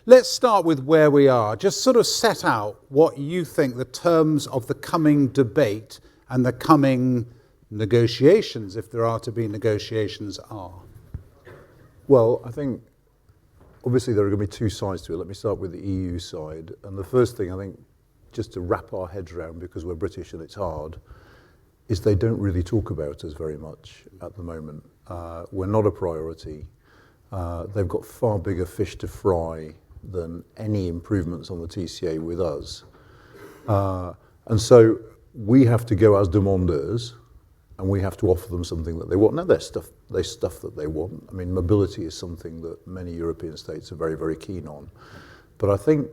Let's start with where we are. Just sort of set out what you think the terms of the coming debate and the coming negotiations, if there are to be negotiations, are. Well, I think obviously there are going to be two sides to it. Let me start with the EU side. And the first thing, I think, just to wrap our heads around, because we're British and it's hard, is they don't really talk about us very much at the moment. We're not a priority. They've got far bigger fish to fry than any improvements on the TCA with us. And so we have to go as demandeurs, and we have to offer them something that they want. Now, there's stuff that they want. I mean, mobility is something that many European states are very, very keen on. But I think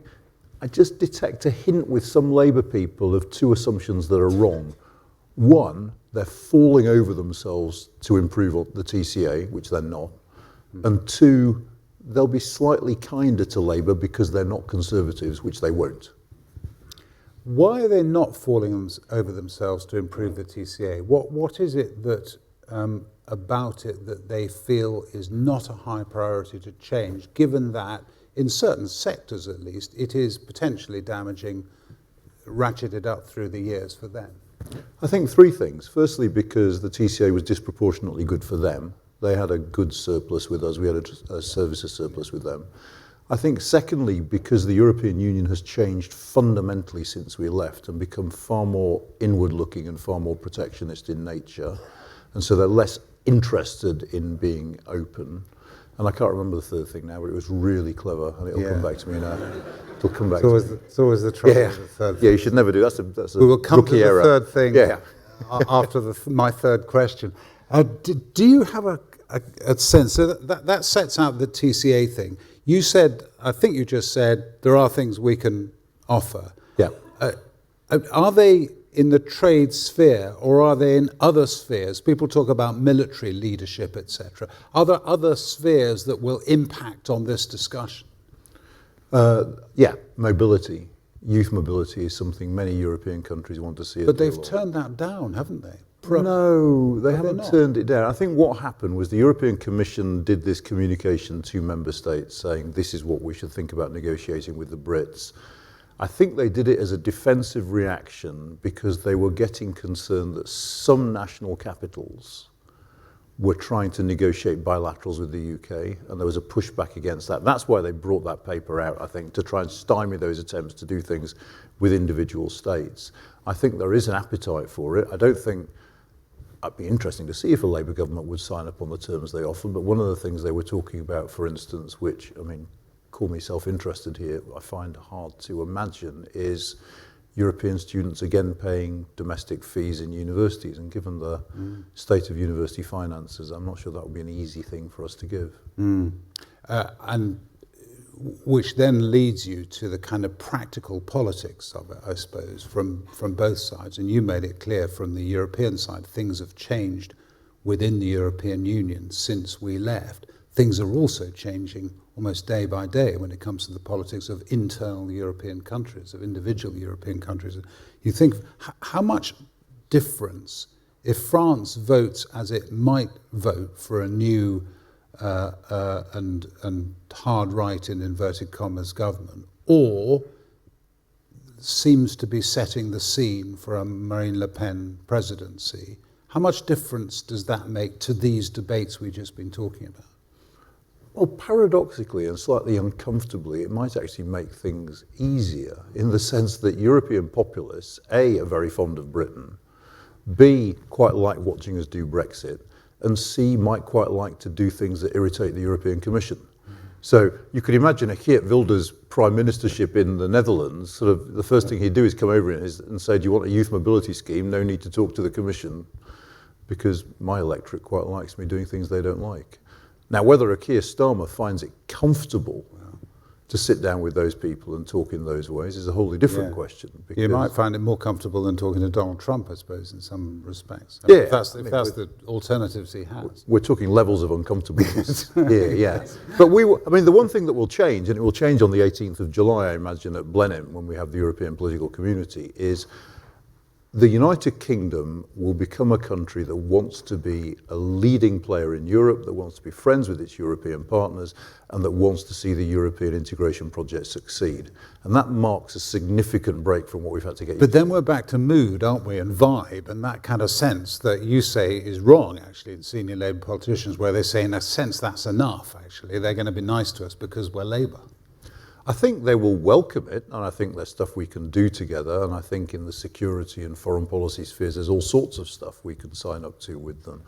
I just detect a hint with some Labour people of two assumptions that are wrong. One, they're falling over themselves to improve the TCA, which they're not. And two, they'll be slightly kinder to Labour because they're not Conservatives, which they won't. Why are they not falling over themselves to improve the TCA? What is it that about it that they feel is not a high priority to change, given that in certain sectors at least it is potentially damaging, ratcheted up through the years for them? I think three things. Firstly, because the TCA was disproportionately good for them. They had a good surplus with us. We had a services surplus with them. I think secondly, because the European Union has changed fundamentally since we left and become far more inward-looking and far more protectionist in nature. And so they're less interested in being open. And I can't remember the third thing now, but it was really clever, and it'll come back to me now. It'll come back to me. It's always the trouble with the third thing. Yeah, you should never do. That's a we will come to the error. Third thing after my third question. Do you have a sense, so that sets out the TCA thing. You said, I think you just said, there are things we can offer. Yeah. Are they in the trade sphere or are they in other spheres? People talk about military leadership, etc. Are there other spheres that will impact on this discussion? Yeah, mobility. Youth mobility is something many European countries want to see. But they've turned that down, haven't they? No, they haven't turned it down. I think what happened was the European Commission did this communication to member states saying this is what we should think about negotiating with the Brits. I think they did it as a defensive reaction because they were getting concerned that some national capitals were trying to negotiate bilaterals with the UK, and there was a pushback against that. That's why they brought that paper out, I think, to try and stymie those attempts to do things with individual states. I think there is an appetite for it. I don't think it'd be interesting to see if a Labour government would sign up on the terms they offer, but one of the things they were talking about, for instance, which, I mean, call me self-interested here, I find hard to imagine, is European students again paying domestic fees in universities, and given the state of university finances, I'm not sure that would be an easy thing for us to give. And which then leads you to the kind of practical politics of it, I suppose, from both sides. And you made it clear from the European side, things have changed within the European Union since we left. Things are also changing almost day by day when it comes to the politics of internal European countries, of individual European countries. You think, how much difference, if France votes as it might vote for a new and hard right in inverted commas government, or seems to be setting the scene for a Marine Le Pen presidency, how much difference does that make to these debates we've just been talking about? Well, paradoxically and slightly uncomfortably, it might actually make things easier in the sense that European populists, A, are very fond of Britain, B, quite like watching us do Brexit, and C, might quite like to do things that irritate the European Commission. So you could imagine a Geert Wilders prime ministership in the Netherlands, sort of the first thing he'd do is come over and say, do you want a youth mobility scheme? No need to talk to the Commission, because my electorate quite likes me doing things they don't like. Now, whether a Keir Starmer finds it comfortable to sit down with those people and talk in those ways is a wholly different question. You might find it more comfortable than talking to Donald Trump, I suppose, in some respects. Yeah, if that's the alternatives he has. We're talking levels of uncomfortableness here, yeah. But the one thing that will change, and it will change on the 18th of July, I imagine, at Blenheim, when we have the European political community, is the United Kingdom will become a country that wants to be a leading player in Europe, that wants to be friends with its European partners, and that wants to see the European integration project succeed. And that marks a significant break from what we've had to get used to. But then we're back to mood, aren't we, and vibe, and that kind of sense that you say is wrong, actually, in senior Labour politicians, where they say, in a sense, that's enough, actually. They're going to be nice to us because we're Labour. I think they will welcome it, and I think there's stuff we can do together, and I think in the security and foreign policy spheres there's all sorts of stuff we can sign up to with them.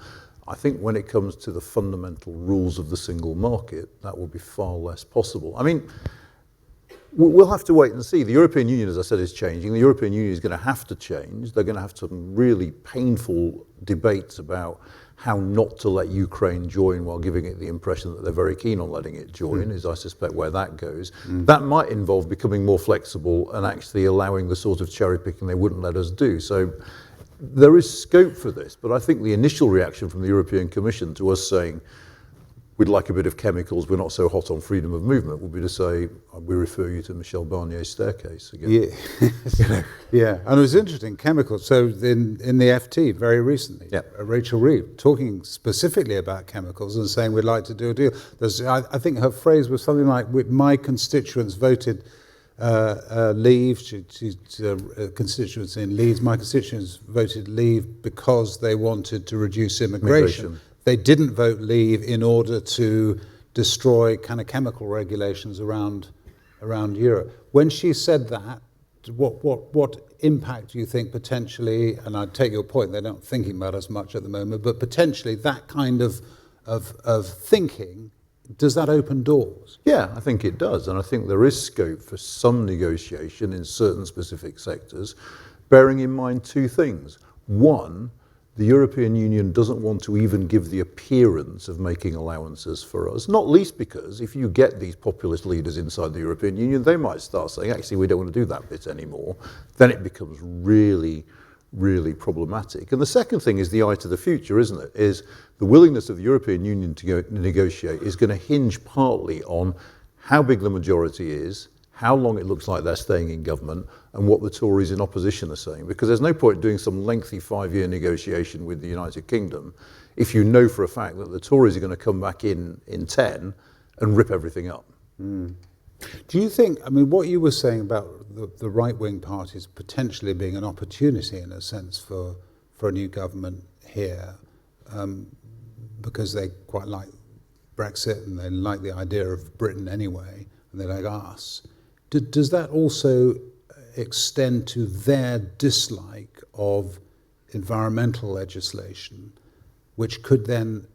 I think when it comes to the fundamental rules of the single market, that will be far less possible. I mean, we'll have to wait and see. The European Union, as I said, is changing. The European Union is going to have to change. They're going to have some really painful debates about how not to let Ukraine join while giving it the impression that they're very keen on letting it join, is I suspect where that goes. That might involve becoming more flexible and actually allowing the sort of cherry picking they wouldn't let us do. So there is scope for this, but I think the initial reaction from the European Commission to us saying, we'd like a bit of chemicals, we're not so hot on freedom of movement, would be to say, we refer you to Michel Barnier's staircase again. Yeah, yeah. And it was interesting, chemicals. So in the FT very recently, Rachel Reeves talking specifically about chemicals and saying we'd like to do a deal. I think her phrase was something like, my constituents voted leave. She's a constituency in Leeds. My constituents voted leave because they wanted to reduce immigration. They didn't vote leave in order to destroy kind of chemical regulations around Europe. When she said that, what impact do you think potentially, and I take your point, they're not thinking about us much at the moment, but potentially that kind of thinking, does that open doors? Yeah, I think it does. And I think there is scope for some negotiation in certain specific sectors, bearing in mind two things. One, the European Union doesn't want to even give the appearance of making allowances for us, not least because if you get these populist leaders inside the European Union, they might start saying, actually, we don't want to do that bit anymore. Then it becomes really, really problematic. And the second thing is the eye to the future, isn't it? Is the willingness of the European Union to negotiate is going to hinge partly on how big the majority is, how long it looks like they're staying in government, and what the Tories in opposition are saying. Because there's no point doing some lengthy 5-year negotiation with the United Kingdom if you know for a fact that the Tories are going to come back in 10 and rip everything up. Do you think, I mean, what you were saying about the right-wing parties potentially being an opportunity in a sense for a new government here, because they quite like Brexit and they like the idea of Britain anyway, and they like us, does that also extend to their dislike of environmental legislation, which could then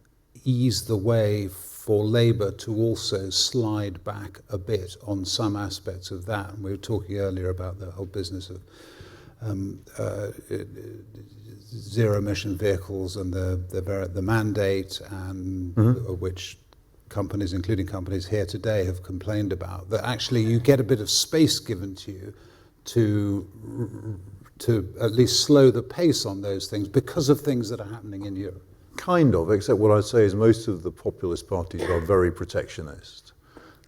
ease the way for Labour to also slide back a bit on some aspects of that? And we were talking earlier about the whole business of zero-emission vehicles and the mandate, and which companies, including companies here today, have complained about, that actually you get a bit of space given to you to at least slow the pace on those things because of things that are happening in Europe. Kind of, except what I'd say is most of the populist parties are very protectionist.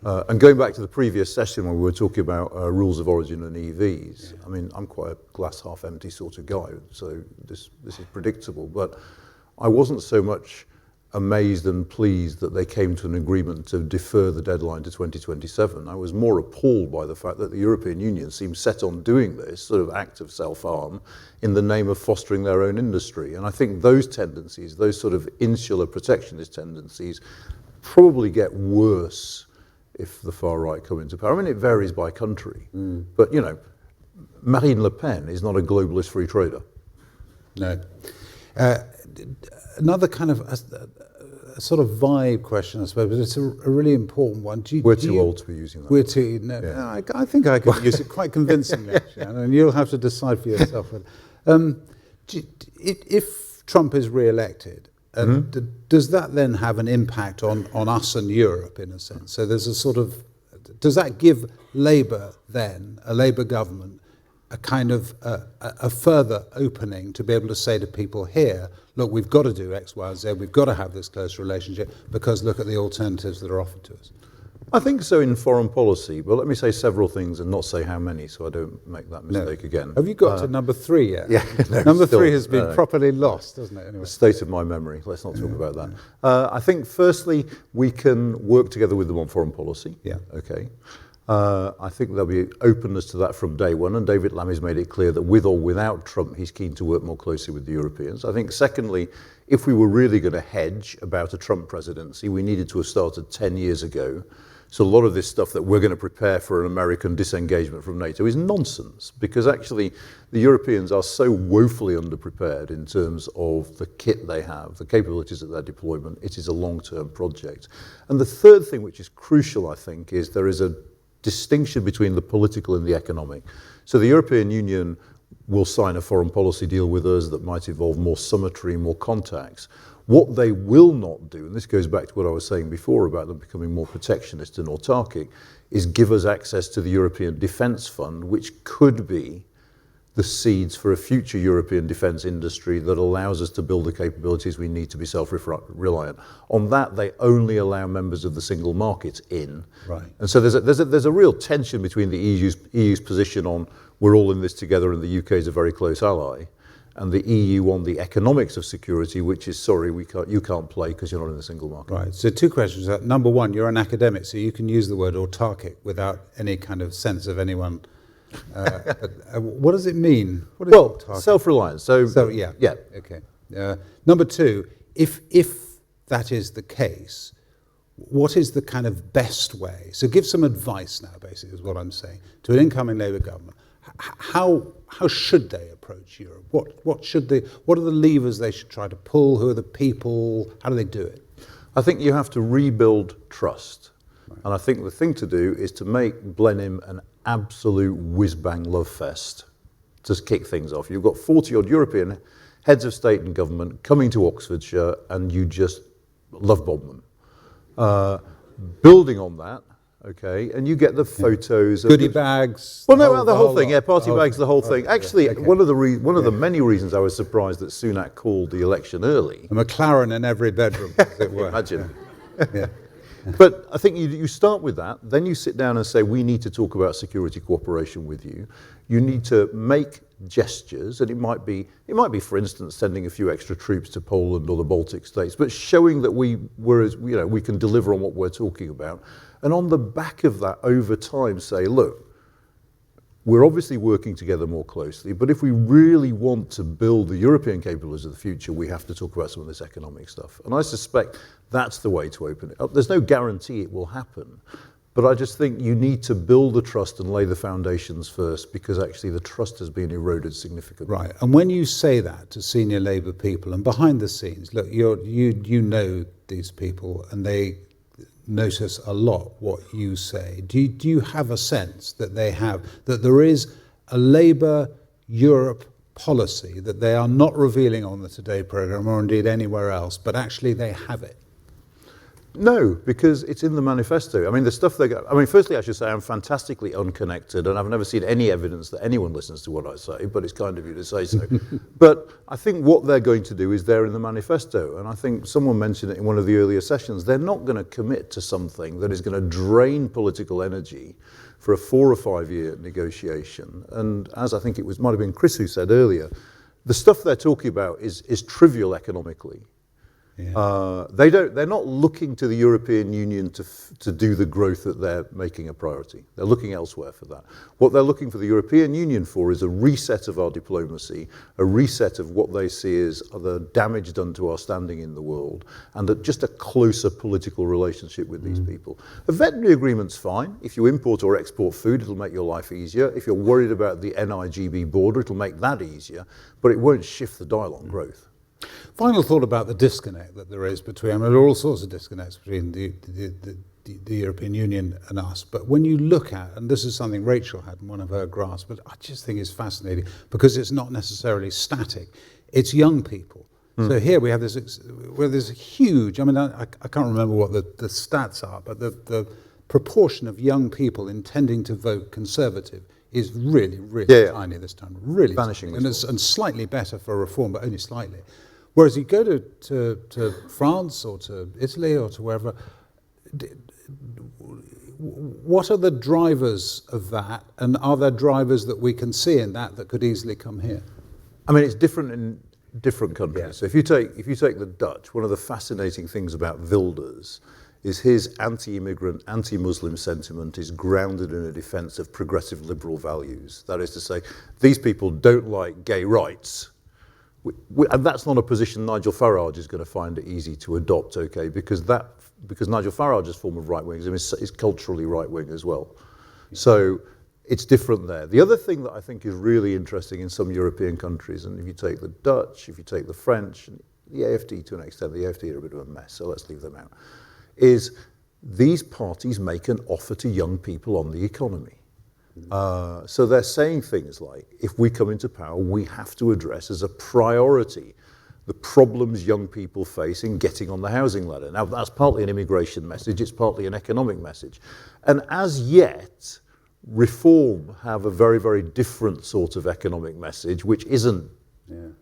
And going back to the previous session when we were talking about rules of origin and EVs, I mean, I'm quite a glass half empty sort of guy, so this is predictable, but I wasn't so much amazed and pleased that they came to an agreement to defer the deadline to 2027. I was more appalled by the fact that the European Union seemed set on doing this sort of act of self-harm in the name of fostering their own industry. And I think those tendencies, those sort of insular protectionist tendencies, probably get worse if the far right come into power. I mean, it varies by country. But, you know, Marine Le Pen is not a globalist free trader. No. Another kind of a sort of vibe question, I suppose, but it's a really important one. We're too old to be using that. We're too, no, I think I could use it quite convincingly, actually, and you'll have to decide for yourself. If Trump is re-elected, does that then have an impact on us and Europe, in a sense? So there's a sort of, does that give Labour then, a Labour government, a kind of a further opening to be able to say to people here, look, we've got to do X, Y, Z, we've got to have this close relationship because look at the alternatives that are offered to us? I think so in foreign policy, but let me say several things and not say how many, so I don't make that mistake again. Have you got to number 3 yet? Yeah. No, number still, 3 has been properly lost, hasn't it? Anyway. The state of my memory. Let's not talk about that. I think, firstly, we can work together with them on foreign policy. Yeah. Okay. I think there'll be openness to that from day one, and David Lammy's made it clear that with or without Trump, he's keen to work more closely with the Europeans. I think, secondly, if we were really going to hedge about a Trump presidency, we needed to have started 10 years ago. So a lot of this stuff that we're going to prepare for an American disengagement from NATO is nonsense, because actually the Europeans are so woefully underprepared in terms of the kit they have, the capabilities of their deployment. It is a long-term project. And the third thing, which is crucial, I think, is there is a distinction between the political and the economic. So the European Union will sign a foreign policy deal with us that might involve more symmetry, more contacts. What they will not do, and this goes back to what I was saying before about them becoming more protectionist and autarkic, is give us access to the European Defence Fund, which could be the seeds for a future European defence industry that allows us to build the capabilities we need to be self-reliant. On that, they only allow members of the single market in. Right. And so there's a real tension between the EU's position on we're all in this together and the UK is a very close ally, and the EU on the economics of security, which is, sorry, you can't play because you're not in the single market. Right. So 2 questions. Number 1, you're an academic, so you can use the word autarkic without any kind of sense of anyone. What does it mean? What is autarkic? Self-reliance. So yeah. Yeah. Okay. Number 2, if that is the case, what is the kind of best way? So give some advice now, basically, is what I'm saying, to an incoming Labour government. How should they approach Europe? What are the levers they should try to pull? Who are the people? How do they do it? I think you have to rebuild trust. Right. And I think the thing to do is to make Blenheim an absolute whiz-bang love fest to kick things off. You've got 40-odd European heads of state and government coming to Oxfordshire, and you just love bomb them. Building on that, okay, and you get the photos. Goodie bags. Well, no, the whole thing. Yeah, party bags, the whole thing. Actually, okay. one of the many reasons I was surprised that Sunak called the election early. A McLaren in every bedroom, as it were. Imagine. Yeah. But I think you start with that, then you sit down and say, we need to talk about security cooperation with you. You need to make gestures, and it might be, for instance, sending a few extra troops to Poland or the Baltic states, but showing that we can deliver on what we're talking about. And on the back of that, over time, say, look, we're obviously working together more closely, but if we really want to build the European capabilities of the future, we have to talk about some of this economic stuff. And I suspect that's the way to open it up. There's no guarantee it will happen, but I just think you need to build the trust and lay the foundations first, because actually the trust has been eroded significantly. Right. And when you say that to senior Labour people and behind the scenes, look, you know these people and they notice a lot what you say. Do you have a sense that there is a Labour Europe policy that they are not revealing on the Today programme or indeed anywhere else, but actually they have it? No, because it's in the manifesto. I mean, the stuff firstly, I should say I'm fantastically unconnected, and I've never seen any evidence that anyone listens to what I say, but it's kind of you to say so. But I think what they're going to do is there in the manifesto, and I think someone mentioned it in one of the earlier sessions. They're not going to commit to something that is going to drain political energy for a 4 or 5 year negotiation. And as I think might have been Chris who said earlier, the stuff they're talking about is trivial economically. Yeah. They're not looking to the European Union to do the growth that they're making a priority. They're looking elsewhere for that. What they're looking for the European Union for is a reset of our diplomacy, a reset of what they see as the damage done to our standing in the world, and just a closer political relationship with these people. A veterinary agreement's fine. If you import or export food, it'll make your life easier. If you're worried about the NIGB border, it'll make that easier, but it won't shift the dial on growth. Final thought about the disconnect that there is between, there are all sorts of disconnects between the European Union and us, but when you look at, and this is something Rachel had in one of her graphs, but I just think it's fascinating because it's not necessarily static, it's young people. So here we have this huge, I can't remember what the stats are, but the proportion of young people intending to vote Conservative is really tiny this time, really vanishing, tiny. And slightly better for reform, but only slightly. Whereas you go to France or to Italy or to wherever, what are the drivers of that, and are there drivers that we can see in that could easily come here? I mean, it's different in different countries. Yeah. So if you take the Dutch, one of the fascinating things about Wilders is his anti-immigrant, anti-Muslim sentiment is grounded in a defense of progressive liberal values. That is to say, these people don't like gay rights. And that's not a position Nigel Farage is going to find it easy to adopt, okay? Because Nigel Farage's form of right-wingism is culturally right-wing as well. So it's different there. The other thing that I think is really interesting in some European countries, and if you take the Dutch, if you take the French, and the AFD to an extent, the AFD are a bit of a mess, so let's leave them out, is these parties make an offer to young people on the economy. So they're saying things like, if we come into power, we have to address as a priority the problems young people face in getting on the housing ladder. Now, that's partly an immigration message, it's partly an economic message. And as yet, Reform have a very, very different sort of economic message, which isn't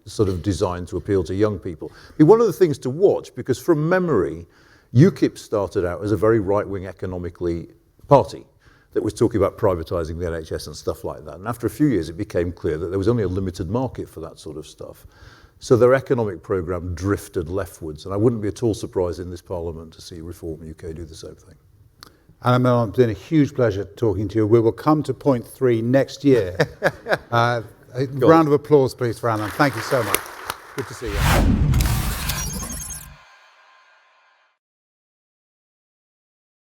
sort of designed to appeal to young people. But one of the things to watch, because from memory, UKIP started out as a very right-wing economically party that was talking about privatising the NHS and stuff like that. And after a few years, it became clear that there was only a limited market for that sort of stuff. So their economic programme drifted leftwards. And I wouldn't be at all surprised in this Parliament to see Reform UK do the same thing. Anand Menon, it's been a huge pleasure talking to you. We will come to point 3 next year. A round of applause, please, for Anand. Thank you so much. Good to see you.